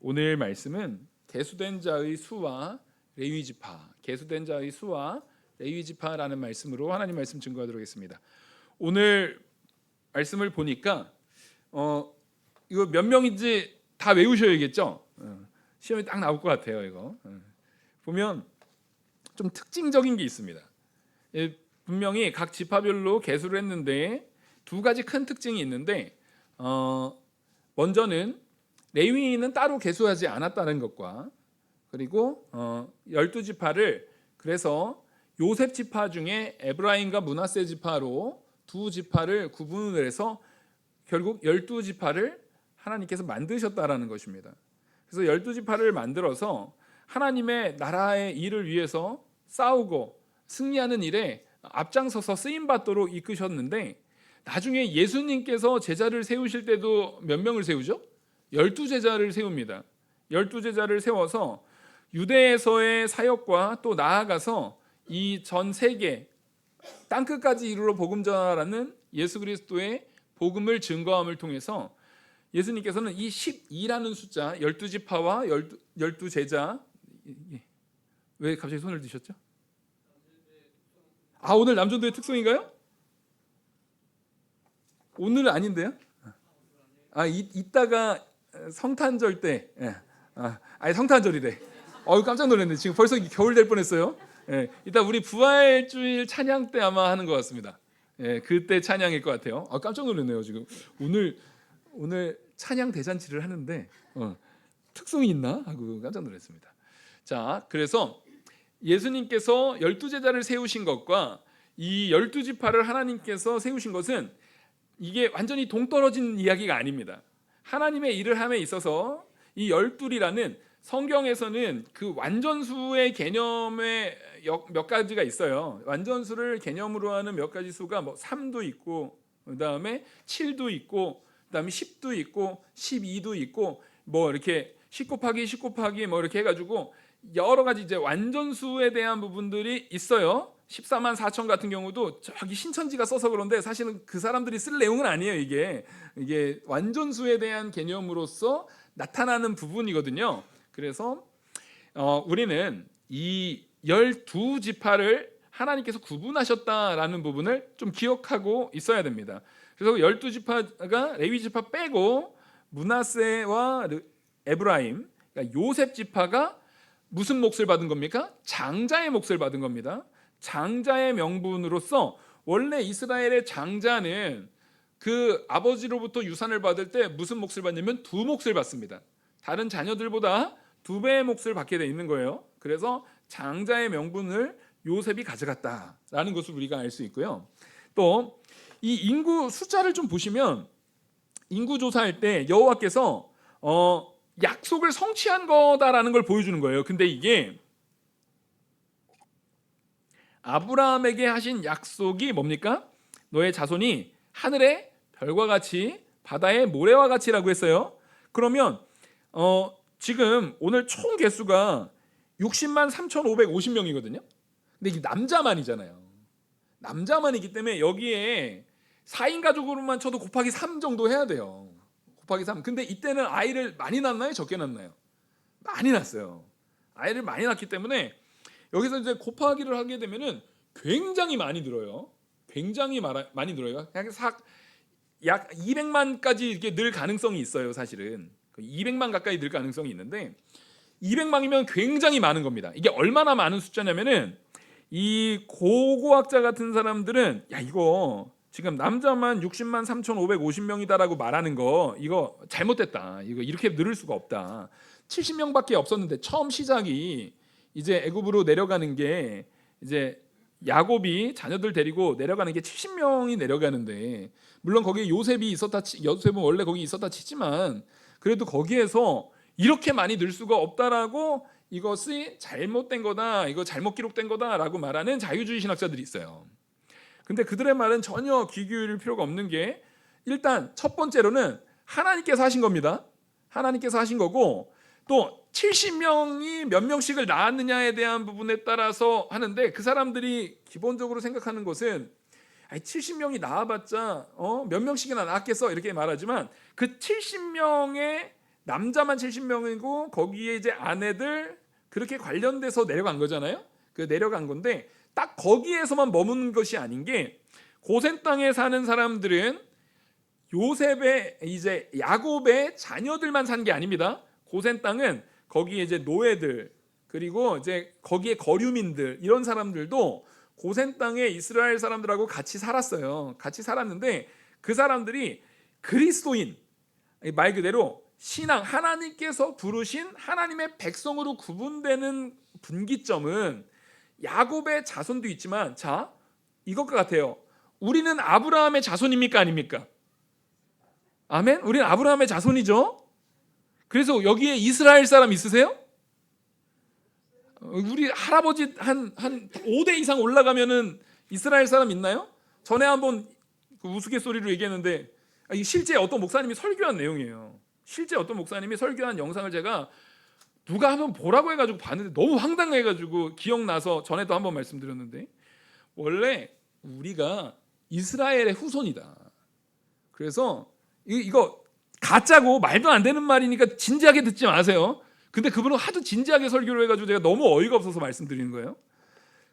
오늘 말씀은 계수된 자의 수와 레위 지파, 계수된 자의 수와 레위 지파라는 말씀으로 하나님 말씀 증거하도록 하겠습니다. 오늘 말씀을 보니까 이거 몇 명인지 다 외우셔야겠죠. 시험에 딱 나올 것 같아요. 이거 보면 좀 특징적인 게 있습니다. 분명히 각 지파별로 계수를 했는데 두 가지 큰 특징이 있는데 먼저는 레위인은 따로 계수하지 않았다는 것과 그리고 12지파를 그래서 요셉 지파 중에 에브라임과 므낫세 지파로 두 지파를 구분을 해서 결국 12지파를 하나님께서 만드셨다라는 것입니다. 그래서 12지파를 만들어서 하나님의 나라의 일을 위해서 싸우고 승리하는 일에 앞장서서 쓰임받도록 이끄셨는데 나중에 예수님께서 제자를 세우실 때도 몇 명을 세우죠? 12제자를 세웁니다. 12제자를 세워서 유대에서의 사역과 또 나아가서 이 전 세계 땅끝까지 이르러 복음 전하라는 예수 그리스도의 복음을 증거함을 통해서 예수님께서는 이 12라는 숫자 12지파와 12제자 왜 갑자기 손을 드셨죠? 오늘 남전도의 특성인가요? 오늘은 아닌데요? 이따가 성탄절 때 성탄절이래. 깜짝 놀랐네. 지금 벌써 겨울 될 뻔했어요. 이따 우리 부활주일 찬양 때 아마 하는 것 같습니다. 그때 찬양일 것 같아요. 깜짝 놀랐네요. 지금 오늘 찬양 대잔치를 하는데 특성이 있나 하고 깜짝 놀랐습니다. 자, 그래서 예수님께서 12제자를 세우신 것과 이 12지파를 하나님께서 세우신 것은 이게 완전히 동떨어진 이야기가 아닙니다. 하나님의 일을 함에 있어서 이 12이라는 성경에서는 그 완전수의 개념에 몇 가지가 있어요. 완전수를 개념으로 하는 몇 가지 수가 3도 있고 그다음에 7도 있고 그다음에 10도 있고 12도 있고 이렇게 10 곱하기 10 곱하기 이렇게 해가지고 여러 가지 이제 완전수에 대한 부분들이 있어요. 14만 4천 같은 경우도 저기 신천지가 써서 그런데 사실은 그 사람들이 쓸 내용은 아니에요. 이게 완전수에 대한 개념으로서 나타나는 부분이거든요. 그래서 우리는 이 12지파를 하나님께서 구분하셨다라는 부분을 좀 기억하고 있어야 됩니다. 그래서 12지파가 레위 지파 빼고 므낫세와 에브라임, 그러니까 요셉 지파가 무슨 몫을 받은 겁니까? 장자의 몫을 받은 겁니다. 장자의 명분으로서 원래 이스라엘의 장자는 그 아버지로부터 유산을 받을 때 무슨 몫을 받냐면 두 몫을 받습니다. 다른 자녀들보다 2배의 몫을 받게 돼 있는 거예요. 그래서 장자의 명분을 요셉이 가져갔다라는 것을 우리가 알 수 있고요. 또 이 인구 숫자를 좀 보시면 인구 조사할 때 여호와께서 약속을 성취한 거다라는 걸 보여주는 거예요. 근데 이게 아브라함에게 하신 약속이 뭡니까? 너의 자손이 하늘의 별과 같이 바다의 모래와 같이라고 했어요. 그러면 지금 오늘 총 개수가 60만 3,550명이거든요. 근데 이게 남자만이잖아요. 남자만이기 때문에 여기에 4인 가족으로만 쳐도 곱하기 3 정도 해야 돼요. 곱하기 3. 근데 이때는 아이를 많이 낳나요? 적게 낳나요? 많이 낳았어요. 아이를 많이 낳기 때문에 여기서 이제 곱하기를 하게 되면은 굉장히 많이 늘어요. 굉장히 많이 늘어요. 약 200만까지 이렇게 늘 가능성이 있어요. 사실은 200만 가까이 늘 가능성이 있는데 200만이면 굉장히 많은 겁니다. 이게 얼마나 많은 숫자냐면은 이 고고학자 같은 사람들은 이거 지금 남자만 60만 3,550명이다라고 말하는 거 이거 잘못됐다. 이거 이렇게 늘을 수가 없다. 70명밖에 없었는데 처음 시작이 이제 애굽으로 내려가는 게 이제 야곱이 자녀들 데리고 내려가는 게 70명이 내려가는데 물론 거기에 요셉은 원래 거기 있었다 치지만 그래도 거기에서 이렇게 많이 늘 수가 없다라고 이것이 잘못된 거다, 이거 잘못 기록된 거다라고 말하는 자유주의 신학자들이 있어요. 근데 그들의 말은 전혀 귀 기울일 필요가 없는 게 일단 첫 번째로는 하나님께서 하신 겁니다. 하나님께서 하신 거고 또 70명이 몇 명씩을 낳았느냐에 대한 부분에 따라서 하는데 그 사람들이 기본적으로 생각하는 것은 70명이 낳아봤자 몇 명씩이나 낳았겠어 이렇게 말하지만 그 70명의 남자만 70명이고 거기에 이제 아내들 그렇게 관련돼서 내려간 거잖아요. 그 내려간 건데 딱 거기에서만 머무는 것이 아닌 게 고센 땅에 사는 사람들은 요셉의 이제 야곱의 자녀들만 산 게 아닙니다. 고센 땅은 거기에 이제 노예들 그리고 이제 거기에 거류민들 이런 사람들도 고센 땅에 이스라엘 사람들하고 같이 살았어요. 같이 살았는데 그 사람들이 그리스도인 말 그대로 신앙 하나님께서 부르신 하나님의 백성으로 구분되는 분기점은 야곱의 자손도 있지만 자 이것과 같아요. 우리는 아브라함의 자손입니까 아닙니까? 아멘. 우리는 아브라함의 자손이죠. 그래서 여기에 이스라엘 사람 있으세요? 우리 할아버지 한 5대 이상 올라가면은 이스라엘 사람 있나요? 전에 한번 그 우스갯소리로 얘기했는데 실제 어떤 목사님이 설교한 내용이에요. 실제 어떤 목사님이 설교한 영상을 제가 누가 한번 보라고 해가지고 봤는데 너무 황당해가지고 기억나서 전에도 한번 말씀드렸는데 원래 우리가 이스라엘의 후손이다. 그래서 이거 가짜고 말도 안 되는 말이니까 진지하게 듣지 마세요. 근데 그분은 하도 진지하게 설교를 해가지고 제가 너무 어이가 없어서 말씀드리는 거예요.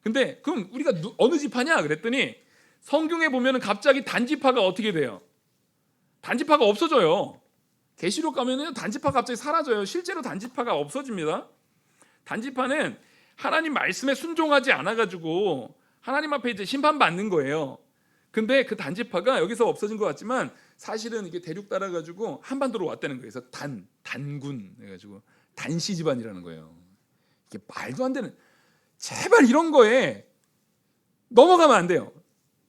근데 그럼 우리가 어느 지파냐 그랬더니 성경에 보면은 갑자기 단지파가 어떻게 돼요? 단지파가 없어져요. 계시록 가면은 단지파가 갑자기 사라져요. 실제로 단지파가 없어집니다. 단지파는 하나님 말씀에 순종하지 않아가지고 하나님 앞에 이제 심판받는 거예요. 근데 그 단지파가 여기서 없어진 것 같지만 사실은 이게 대륙 따라가지고 한반도로 왔다는 거예요. 그래서 단군 해가지고 단시 집안이라는 거예요. 이게 말도 안 되는 제발 이런 거에 넘어가면 안 돼요.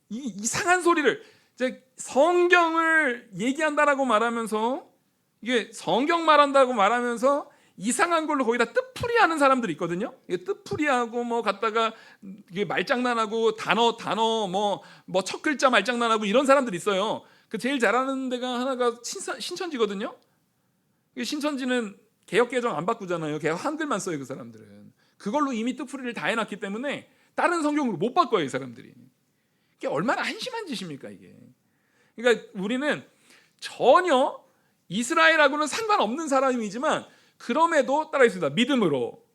이상한 소리를 이제 성경을 얘기한다라고 말하면서 이게 성경 말한다고 말하면서 이상한 걸로 거기다 뜻풀이하는 사람들이 있거든요. 이게 뜻풀이하고 뭐 갖다가 이게 말장난하고 단어 뭐 첫 글자 말장난하고 이런 사람들이 있어요. 그 제일 잘하는 데가 하나가 신천지거든요. 신천지는 개역 개정 안 바꾸잖아요. 개역 한글만 써요. 그 사람들은 그걸로 이미 뜻풀이를 다 해놨기 때문에 다른 성경으로 못 바꿔요. 이 사람들이. 이게 얼마나 한심한 짓입니까 이게. 그러니까 우리는 전혀 이스라엘하고는 상관없는 사람이지만 그럼에도 따라했습니다. 믿음으로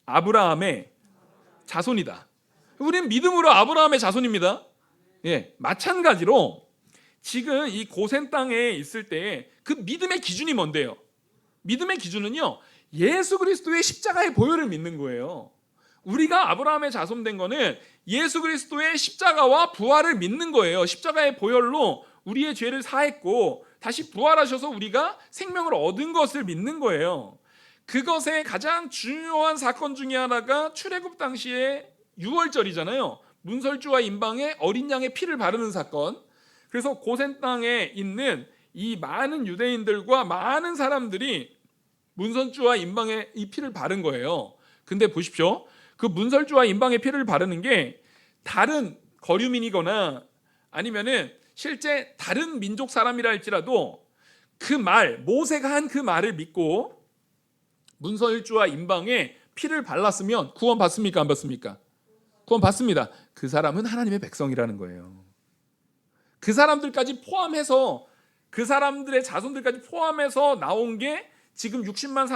아브라함의 자손이다. 우리는 믿음으로 아브라함의 자손입니다. 예, 마찬가지로 지금 이 고센 땅에 있을 때 그 믿음의 기준이 뭔데요? 믿음의 기준은요, 예수 그리스도의 십자가의 보혈을 믿는 거예요. 우리가 아브라함의 자손된 거는 예수 그리스도의 십자가와 부활을 믿는 거예요. 십자가의 보혈로 우리의 죄를 사했고 다시 부활하셔서 우리가 생명을 얻은 것을 믿는 거예요. 그것의 가장 중요한 사건 중에 하나가 출애굽 당시에 유월절이잖아요. 문설주와 임방에 어린 양의 피를 바르는 사건. 그래서 고센 땅에 있는 이 많은 유대인들과 많은 사람들이 문설주와 임방에 이 피를 바른 거예요. 근데 보십시오. 그 문설주와 임방의 피를 바르는 게 다른 거류민이거나 아니면은 실제 다른 민족 사람이라 할지라도 그 말, 모세가 한 그 말을 믿고 문설주와 임방에 피를 발랐으면 구원 받습니까? 안 받습니까? 구원 받습니다. 그 사람은 하나님의 백성이라는 거예요. 그 사람들까지 포함해서 그 사람들의 자손들까지 포함해서 나온 게 지금 60만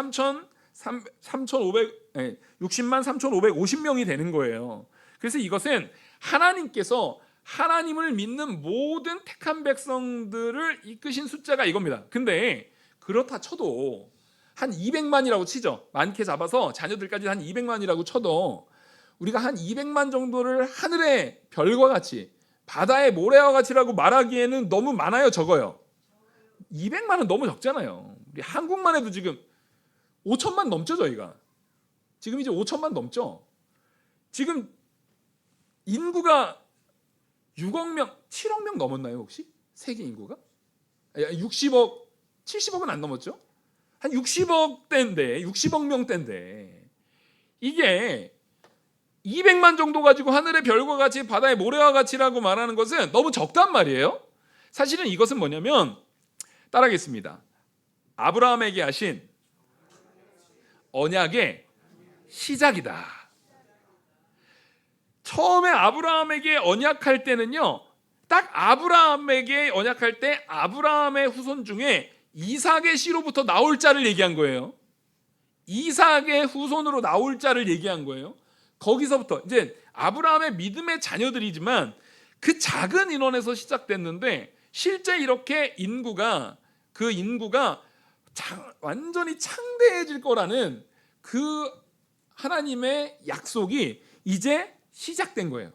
3,550명이 되는 거예요. 그래서 이것은 하나님께서 하나님을 믿는 모든 택한 백성들을 이끄신 숫자가 이겁니다. 근데 그렇다 쳐도 한 200만이라고 치죠. 많게 잡아서 자녀들까지 한 200만이라고 쳐도 우리가 한 200만 정도를 하늘의 별과 같이 바다의 모래와 같이라고 말하기에는 너무 많아요, 적어요? 200만은 너무 적잖아요. 우리 한국만 해도 지금 5천만 넘죠, 저희가. 지금 이제 5천만 넘죠. 지금 인구가 6억 명, 7억 명 넘었나요, 혹시? 세계 인구가? 60억, 70억은 안 넘었죠? 한 60억 대인데, 60억 명대인데 이게 200만 정도 가지고 하늘의 별과 같이 바다의 모래와 같이라고 말하는 것은 너무 적단 말이에요. 사실은 이것은 뭐냐면 따라하겠습니다. 아브라함에게 하신 언약의 시작이다. 처음에 아브라함에게 언약할 때는요, 딱 아브라함에게 언약할 때 아브라함의 후손 중에 이삭의 씨로부터 나올 자를 얘기한 거예요. 이삭의 후손으로 나올 자를 얘기한 거예요. 거기서부터 이제 아브라함의 믿음의 자녀들이지만 그 작은 인원에서 시작됐는데 실제 이렇게 그 인구가 완전히 창대해질 거라는 그 하나님의 약속이 이제 시작된 거예요.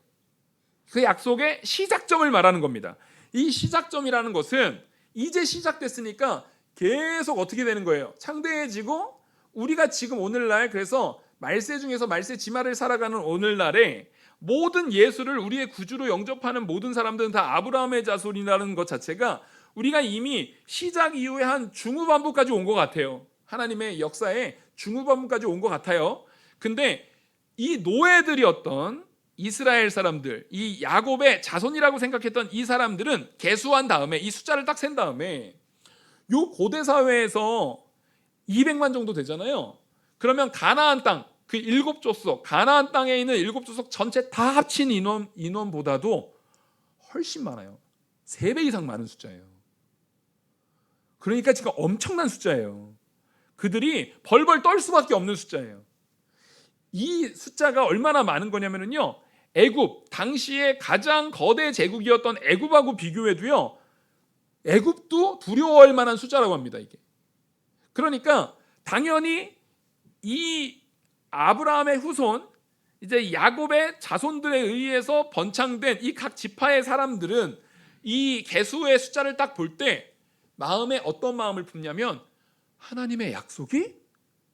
그 약속의 시작점을 말하는 겁니다. 이 시작점이라는 것은 이제 시작됐으니까 계속 어떻게 되는 거예요? 창대해지고 우리가 지금 오늘날 그래서 말세 중에서 말세 지마를 살아가는 오늘날에 모든 예수를 우리의 구주로 영접하는 모든 사람들은 다 아브라함의 자손이라는 것 자체가 우리가 이미 시작 이후에 한 중후반부까지 온 것 같아요. 하나님의 역사에 중후반부까지 온 것 같아요. 근데 이 노예들이었던 이스라엘 사람들, 이 야곱의 자손이라고 생각했던 이 사람들은 계수한 다음에 이 숫자를 딱 센 다음에 요 고대 사회에서 200만 정도 되잖아요. 그러면 가나안 땅, 그 7족속, 가나안 땅에 있는 7족속 전체 다 합친 인원보다도 훨씬 많아요. 3배 이상 많은 숫자예요. 그러니까 지금 엄청난 숫자예요. 그들이 벌벌 떨 수밖에 없는 숫자예요. 이 숫자가 얼마나 많은 거냐면요, 애굽, 당시에 가장 거대 제국이었던 애굽하고 비교해도요, 애굽도 두려워할 만한 숫자라고 합니다. 이게. 그러니까 당연히 이 아브라함의 후손, 이제 야곱의 자손들에 의해서 번창된 이 각 지파의 사람들은 이 계수의 숫자를 딱 볼 때 마음에 어떤 마음을 품냐면 하나님의 약속이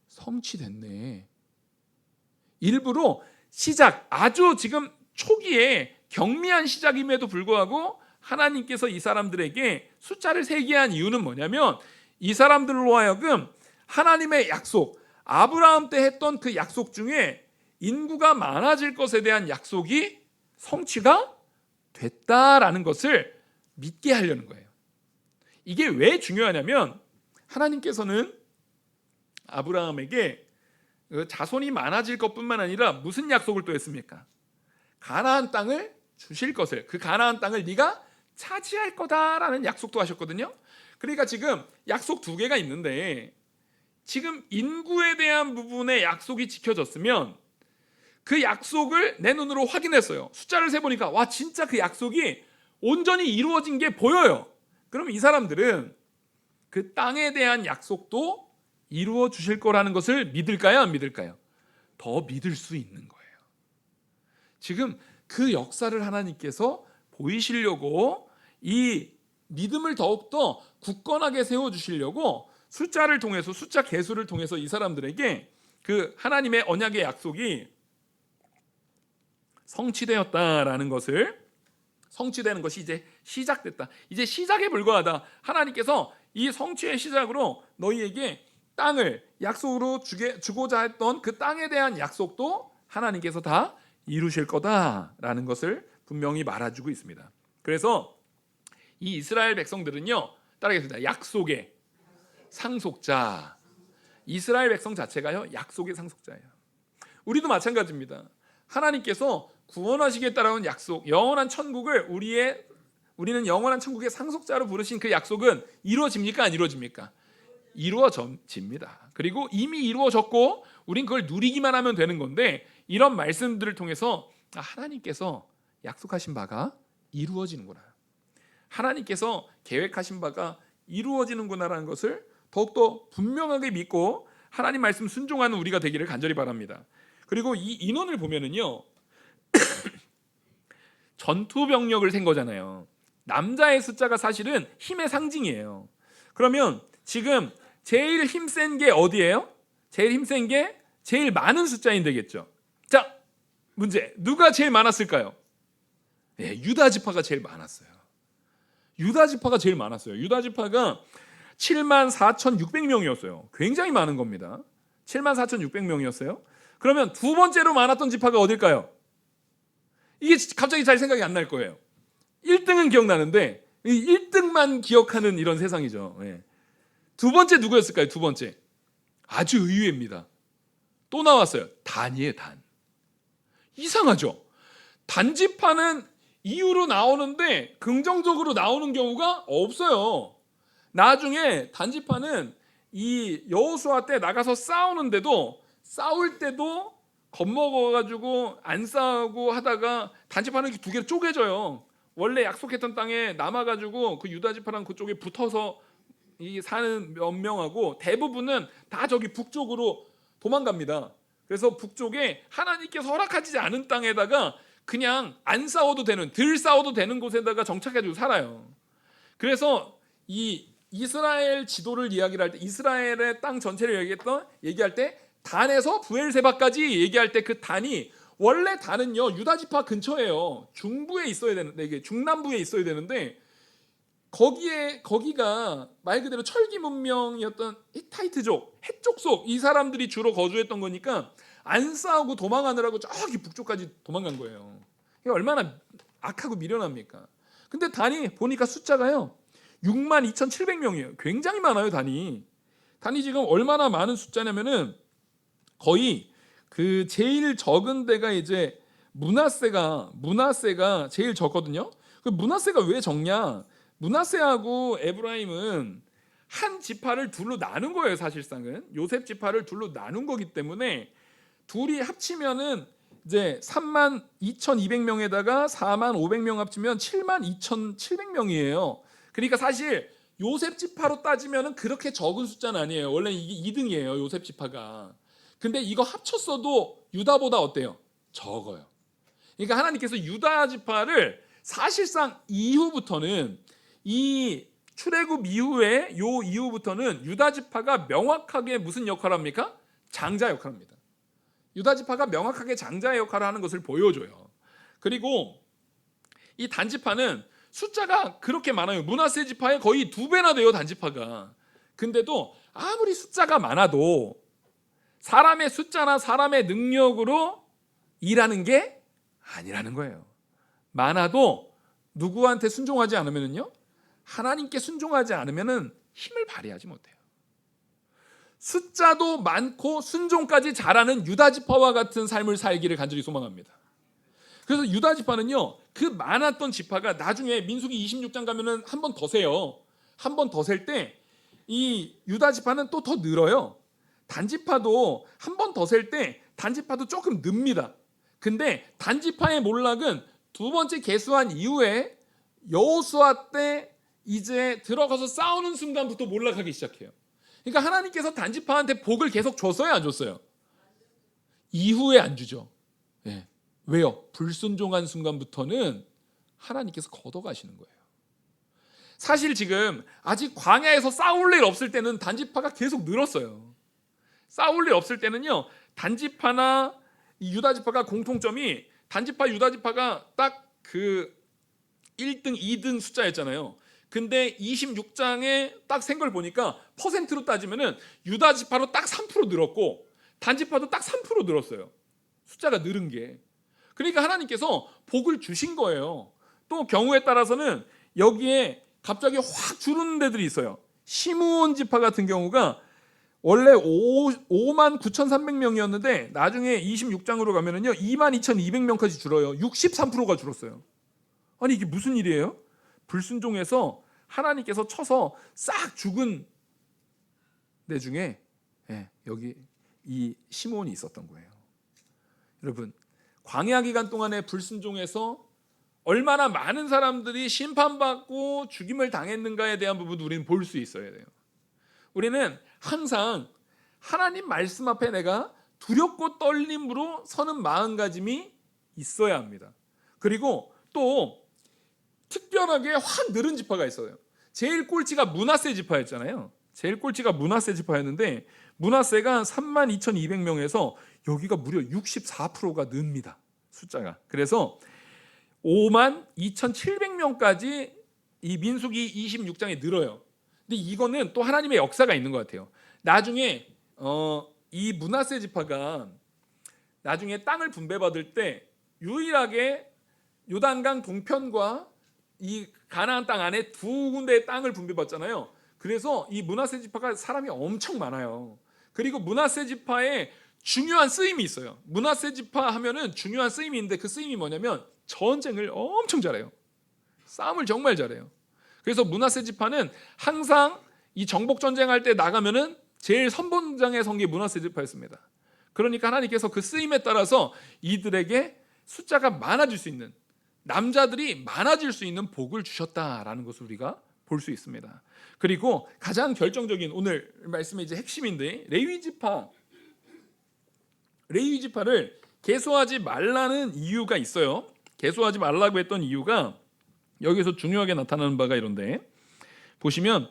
성취됐네. 일부러 아주 지금 초기에 경미한 시작임에도 불구하고 하나님께서 이 사람들에게 숫자를 세게 한 이유는 뭐냐면 이 사람들로 하여금 하나님의 약속, 아브라함 때 했던 그 약속 중에 인구가 많아질 것에 대한 약속이 성취가 됐다라는 것을 믿게 하려는 거예요. 이게 왜 중요하냐면 하나님께서는 아브라함에게 자손이 많아질 것뿐만 아니라 무슨 약속을 또 했습니까? 가나안 땅을 주실 것을, 그 가나안 땅을 네가 차지할 거다라는 약속도 하셨거든요. 그러니까 지금 약속 2개가 있는데 지금 인구에 대한 부분의 약속이 지켜졌으면 그 약속을 내 눈으로 확인했어요. 숫자를 세보니까 와, 진짜 그 약속이 온전히 이루어진 게 보여요. 그럼 이 사람들은 그 땅에 대한 약속도 이루어 주실 거라는 것을 믿을까요? 안 믿을까요? 더 믿을 수 있는 거예요. 지금 그 역사를 하나님께서 보이시려고 이 믿음을 더욱더 굳건하게 세워주시려고 숫자를 통해서, 숫자 계수를 통해서 이 사람들에게 그 하나님의 언약의 약속이 성취되었다라는 것을, 성취되는 것이 이제 시작됐다, 이제 시작에 불과하다. 하나님께서 이 성취의 시작으로 너희에게 땅을 약속으로 주고자 했던 그 땅에 대한 약속도 하나님께서 다 이루실 거다라는 것을 분명히 말해주고 있습니다. 그래서 이 이스라엘 백성들은요, 따라하겠습니다. 약속의 상속자. 이스라엘 백성 자체가요, 약속의 상속자예요. 우리도 마찬가지입니다. 하나님께서 구원하시겠다라는 약속, 영원한 천국을 우리는 영원한 천국의 상속자로 부르신 그 약속은 이루어집니까? 안 이루어집니까? 이루어집니다. 그리고 이미 이루어졌고 우린 그걸 누리기만 하면 되는 건데, 이런 말씀들을 통해서 하나님께서 약속하신 바가 이루어지는구나, 하나님께서 계획하신 바가 이루어지는구나라는 것을 더욱더 분명하게 믿고 하나님 말씀 순종하는 우리가 되기를 간절히 바랍니다. 그리고 이 인원을 보면은요, 전투 병력을 센 거잖아요. 남자의 숫자가 사실은 힘의 상징이에요. 그러면 지금 제일 힘센 게 어디예요? 제일 힘센 게 제일 많은 숫자인 되겠죠. 자, 문제, 누가 제일 많았을까요? 네, 유다 지파가 제일 많았어요. 유다 지파가 제일 많았어요. 유다 지파가 74,600명이었어요. 굉장히 많은 겁니다. 74,600명이었어요. 그러면 두 번째로 많았던 지파가 어딜까요? 이게 갑자기 잘 생각이 안 날 거예요. 1등은 기억나는데 1등만 기억하는 이런 세상이죠. 네. 두 번째 누구였을까요? 두 번째, 아주 의외입니다. 또 나왔어요. 단이에요. 단. 이상하죠? 단지파는 이유로 나오는데 긍정적으로 나오는 경우가 없어요. 나중에 단지파는 이 여호수아 때 나가서 싸우는데도 싸울 때도 겁먹어가지고 안 싸우고 하다가 단지파는 두 개로 쪼개져요. 원래 약속했던 땅에 남아가지고 그 유다 지파랑 그쪽에 붙어서 이 사는 몇 명하고 대부분은 다 저기 북쪽으로 도망갑니다. 그래서 북쪽에 하나님께서 허락하지 않은 땅에다가 그냥 안 싸워도 되는, 덜 싸워도 되는 곳에다가 정착해가지고 살아요. 그래서 이 이스라엘 지도를 이야기를 할 때, 이스라엘의 땅 전체를 얘기할 때 단에서 부엘세바까지 얘기할 때 그 단이, 원래 단은요 유다 지파 근처에요. 중부에 있어야 되는데, 이게 중남부에 있어야 되는데 거기가 말 그대로 철기 문명이었던 히타이트족, 해족 속 이 사람들이 주로 거주했던 거니까 안 싸우고 도망가느라고 저기 북쪽까지 도망간 거예요. 이게 얼마나 악하고 미련합니까? 근데 단이 보니까 숫자가요 62,700명이에요. 굉장히 많아요. 단이 지금 얼마나 많은 숫자냐면은 거의 그 제일 적은 데가 이제 므낫세가 제일 적거든요. 그 므낫세가 왜 적냐? 므낫세하고 에브라임은 한 지파를 둘로 나눈 거예요. 사실상은 요셉 지파를 둘로 나눈 거기 때문에 둘이 합치면은 이제 32,200명에다가 45,500명 합치면 72,700명이에요. 그러니까 사실 요셉 지파로 따지면은 그렇게 적은 숫자는 아니에요. 원래 이게 2등이에요. 요셉 지파가. 근데 이거 합쳤어도 유다보다 어때요? 적어요. 그러니까 하나님께서 유다 지파를 사실상 이후부터는, 이 출애굽 이후에 요 이후부터는 유다 지파가 명확하게 무슨 역할을 합니까? 장자 역할을 합니다. 유다 지파가 명확하게 장자의 역할을 하는 것을 보여줘요. 그리고 이 단지파는 숫자가 그렇게 많아요. 므낫세 지파의 거의 2배나 돼요. 단지파가. 근데도 아무리 숫자가 많아도 사람의 숫자나 사람의 능력으로 일하는 게 아니라는 거예요. 많아도 누구한테 순종하지 않으면요, 하나님께 순종하지 않으면은 힘을 발휘하지 못해요. 숫자도 많고 순종까지 잘하는 유다 지파와 같은 삶을 살기를 간절히 소망합니다. 그래서 유다 지파는요, 그 많았던 지파가 나중에 민수기 26장 가면은 한 번 더 세요. 한 번 더 셀 때 이 유다 지파는 또 더 늘어요. 단지파도 한 번 더 셀 때 단지파도 조금 늡니다. 근데 단지파의 몰락은 두 번째 계수한 이후에 여호수아 때 이제 들어가서 싸우는 순간부터 몰락하기 시작해요. 그러니까 하나님께서 단지파한테 복을 계속 줬어요, 안 줬어요? 이후에 안 주죠. 네. 왜요? 불순종한 순간부터는 하나님께서 걷어가시는 거예요. 사실 지금 아직 광야에서 싸울 일 없을 때는 단지파가 계속 늘었어요. 싸울 일 없을 때는요, 단지파나 이 유다지파가 공통점이, 단지파 유다지파가 딱 그 1등 2등 숫자였잖아요. 근데 26장에 딱 센 걸 보니까 퍼센트로 따지면은 유다지파로 딱 3% 늘었고 단지파도 딱 3% 늘었어요. 숫자가 늘은 게. 그러니까 하나님께서 복을 주신 거예요. 또 경우에 따라서는 여기에 갑자기 확 줄는 데들이 있어요. 시므온 지파 같은 경우가 원래 59,300명이었는데 나중에 26장으로 가면은요 22,200명까지 줄어요. 63%가 줄었어요. 아니 이게 무슨 일이에요? 불순종해서 하나님께서 쳐서 싹 죽은 데 중에 여기 이 시므온이 있었던 거예요. 여러분, 광야 기간 동안에 불순종해서 얼마나 많은 사람들이 심판받고 죽임을 당했는가에 대한 부분도 우리는 볼 수 있어야 돼요. 우리는 항상 하나님 말씀 앞에 내가 두렵고 떨림으로 서는 마음가짐이 있어야 합니다. 그리고 또 특별하게 확 늘은 지파가 있어요. 제일 꼴찌가 므낫세 지파였잖아요. 제일 꼴찌가 므낫세 지파였는데 므낫세가 32,200명에서 여기가 무려 64%가 늡니다. 숫자가. 그래서 52,700명까지 이 민수기 26장에 늘어요. 근데 이거는 또 하나님의 역사가 있는 것 같아요. 나중에 이 므낫세 지파가 나중에 땅을 분배받을 때 유일하게 요단강 동편과 이 가나안 땅 안에 두 군데의 땅을 분배받잖아요. 그래서 이 므낫세 지파가 사람이 엄청 많아요. 그리고 므낫세 지파에 중요한 쓰임이 있어요. 므낫세 지파 하면은 중요한 쓰임이 있는데 그 쓰임이 뭐냐면 전쟁을 엄청 잘해요. 싸움을 정말 잘해요. 그래서 므낫세 지파는 항상 이 정복 전쟁할 때 나가면은 제일 선봉장에 선 게 므낫세 지파였습니다. 그러니까 하나님께서 그 쓰임에 따라서 이들에게 숫자가 많아질 수 있는, 남자들이 많아질 수 있는 복을 주셨다라는 것을 우리가 볼 수 있습니다. 그리고 가장 결정적인 오늘 말씀의 이제 핵심인데, 레위 지파를 계수하지 말라는 이유가 있어요. 계수하지 말라고 했던 이유가 여기서 중요하게 나타나는 바가 이런데, 보시면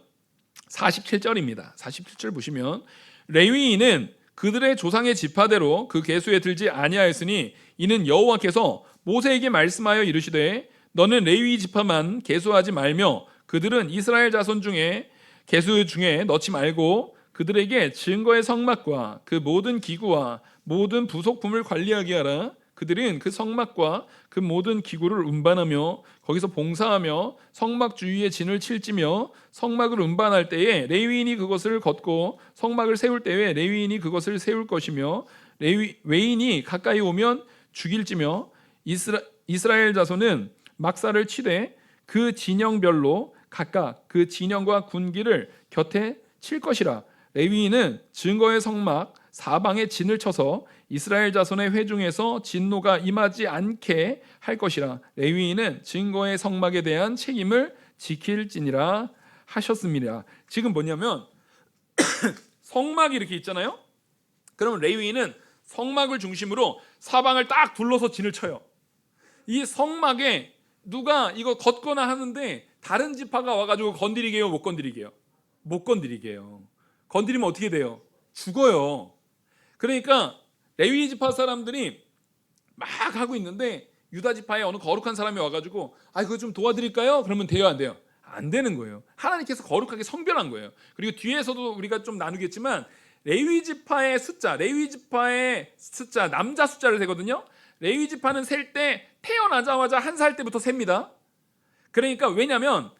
47절입니다. 47절 보시면, 레위인은 그들의 조상의 지파대로 그 계수에 들지 아니하였으니 이는 여호와께서 모세에게 말씀하여 이르시되 너는 레위 지파만 계수하지 말며 그들은 이스라엘 자손 중에 계수 중에 넣지 말고 그들에게 증거의 성막과 그 모든 기구와 모든 부속품을 관리하게 하라. 그들은 그 성막과 그 모든 기구를 운반하며 거기서 봉사하며 성막 주위에 진을 칠지며 성막을 운반할 때에 레위인이 그것을 걷고 성막을 세울 때에 레위인이 그것을 세울 것이며 외인이 가까이 오면 죽일지며 이스라엘 자손은 막사를 치되 그 진영별로 각각 그 진영과 군기를 곁에 칠 것이라. 레위인은 증거의 성막 사방에 진을 쳐서 이스라엘 자손의 회중에서 진노가 임하지 않게 할 것이라. 레위인은 증거의 성막에 대한 책임을 지킬지니라 하셨습니다. 지금 뭐냐면 성막이 이렇게 있잖아요. 그러면 레위인은 성막을 중심으로 사방을 딱 둘러서 진을 쳐요. 이 성막에 누가 이거 걷거나 하는데 다른 지파가 와가지고 건드리게요, 못 건드리게요? 못 건드리게요. 건드리면 어떻게 돼요? 죽어요. 그러니까 레위 지파 사람들이 막 하고 있는데 유다 지파의 어느 거룩한 사람이 와가지고 그거 좀 도와드릴까요? 그러면 돼요, 안 돼요? 안 되는 거예요. 하나님께서 거룩하게 성별한 거예요. 그리고 뒤에서도 우리가 좀 나누겠지만 레위 지파의 숫자 남자 숫자를 세거든요. 레위 지파는 셀 때 태어나자마자 1살 때부터 셉니다. 그러니까 왜냐면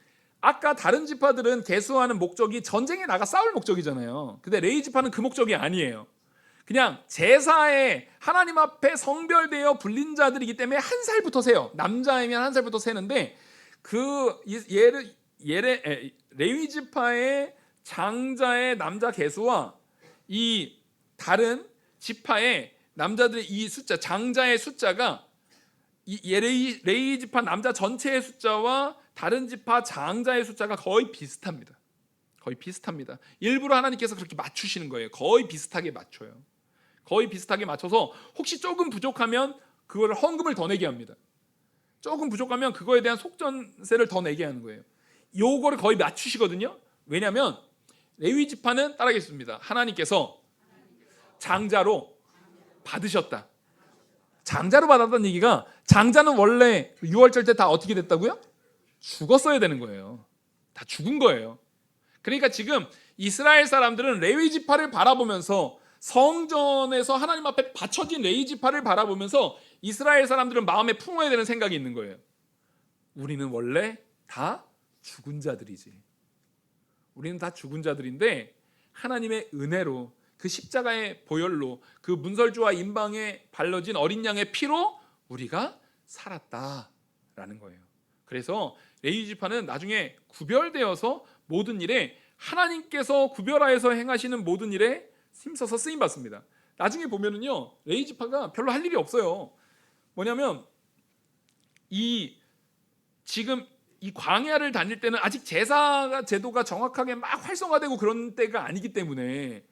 아까 다른 지파들은 계수하는 목적이 전쟁에 나가 싸울 목적이잖아요. 근데 레위 지파는 그 목적이 아니에요. 그냥 제사에 하나님 앞에 성별되어 불린 자들이기 때문에 1살부터 세요. 남자이면 1살부터 세는데 그 레위 지파의 장자의 남자 계수와 이 다른 지파의 남자들의 이 숫자, 장자의 숫자가 레위 지파 남자 전체의 숫자와 다른 지파 장자의 숫자가 거의 비슷합니다. 거의 비슷합니다. 일부러 하나님께서 그렇게 맞추시는 거예요. 거의 비슷하게 맞춰요. 거의 비슷하게 맞춰서 혹시 조금 부족하면 그걸 헌금을 더 내게 합니다. 조금 부족하면 그거에 대한 속전세를 더 내게 하는 거예요. 요거를 거의 맞추시거든요. 왜냐하면 레위 지파는 따라하겠습니다. 하나님께서 장자로 받으셨다. 장자로 받았다는 얘기가, 장자는 원래 6월절 때 다 어떻게 됐다고요? 죽었어야 되는 거예요. 다 죽은 거예요. 그러니까 지금 이스라엘 사람들은 레위 지파를 바라보면서, 성전에서 하나님 앞에 바쳐진 레위 지파를 바라보면서 이스라엘 사람들은 마음에 품어야 되는 생각이 있는 거예요. 우리는 원래 다 죽은 자들이지. 우리는 다 죽은 자들인데 하나님의 은혜로, 그 십자가의 보혈로, 그 문설주와 임방에 발라진 어린 양의 피로 우리가 살았다라는 거예요. 그래서 레위 지파는 나중에 구별되어서 모든 일에, 하나님께서 구별하여서 행하시는 모든 일에 힘써서 쓰임 받습니다. 나중에 보면은요, 레위 지파가 별로 할 일이 없어요. 뭐냐면 지금 이 광야를 다닐 때는 아직 제사 제도가 정확하게 막 활성화되고 그런 때가 아니기 때문에,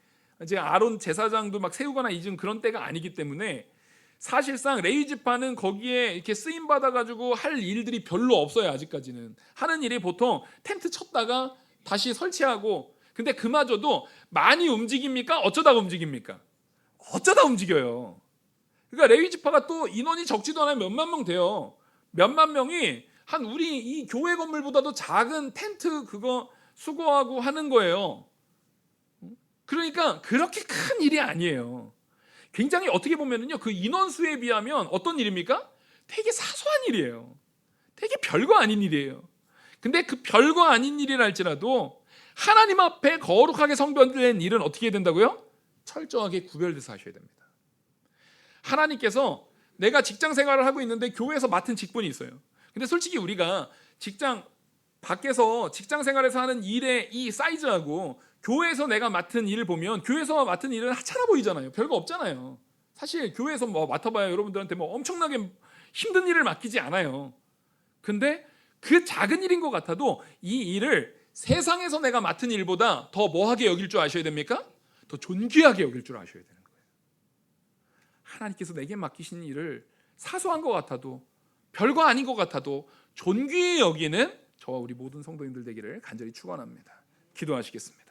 이제 아론 제사장도 막 세우거나 이전 그런 때가 아니기 때문에 사실상 레위 지파는 거기에 이렇게 쓰임 받아 가지고 할 일들이 별로 없어요. 아직까지는 하는 일이 보통 텐트 쳤다가 다시 설치하고, 근데 그마저도 많이 움직입니까? 어쩌다가 움직입니까? 어쩌다 움직여요. 그러니까 레위 지파가 또 인원이 적지도 않아요. 몇만 명 돼요. 몇만 명이 한 우리 이 교회 건물보다도 작은 텐트 그거 수거하고 하는 거예요. 그러니까 그렇게 큰 일이 아니에요. 굉장히 어떻게 보면은요, 그 인원수에 비하면 어떤 일입니까? 되게 사소한 일이에요. 되게 별거 아닌 일이에요. 근데 그 별거 아닌 일이라 할지라도 하나님 앞에 거룩하게 성별된 일은 어떻게 해야 된다고요? 철저하게 구별돼서 하셔야 됩니다. 하나님께서, 내가 직장 생활을 하고 있는데 교회에서 맡은 직분이 있어요. 근데 솔직히 우리가 직장 밖에서 직장 생활에서 하는 일의 이 사이즈하고 교회에서 내가 맡은 일을 보면 교회에서 맡은 일은 하찮아 보이잖아요. 별거 없잖아요. 사실 교회에서 뭐 맡아봐야 여러분들한테 뭐 엄청나게 힘든 일을 맡기지 않아요. 근데 그 작은 일인 것 같아도 이 일을 세상에서 내가 맡은 일보다 더 뭐하게 여길 줄 아셔야 됩니까? 더 존귀하게 여길 줄 아셔야 되는 거예요. 하나님께서 내게 맡기신 일을 사소한 것 같아도 별거 아닌 것 같아도 존귀히 여기는 저와 우리 모든 성도님들 되기를 간절히 축원합니다. 기도하시겠습니다.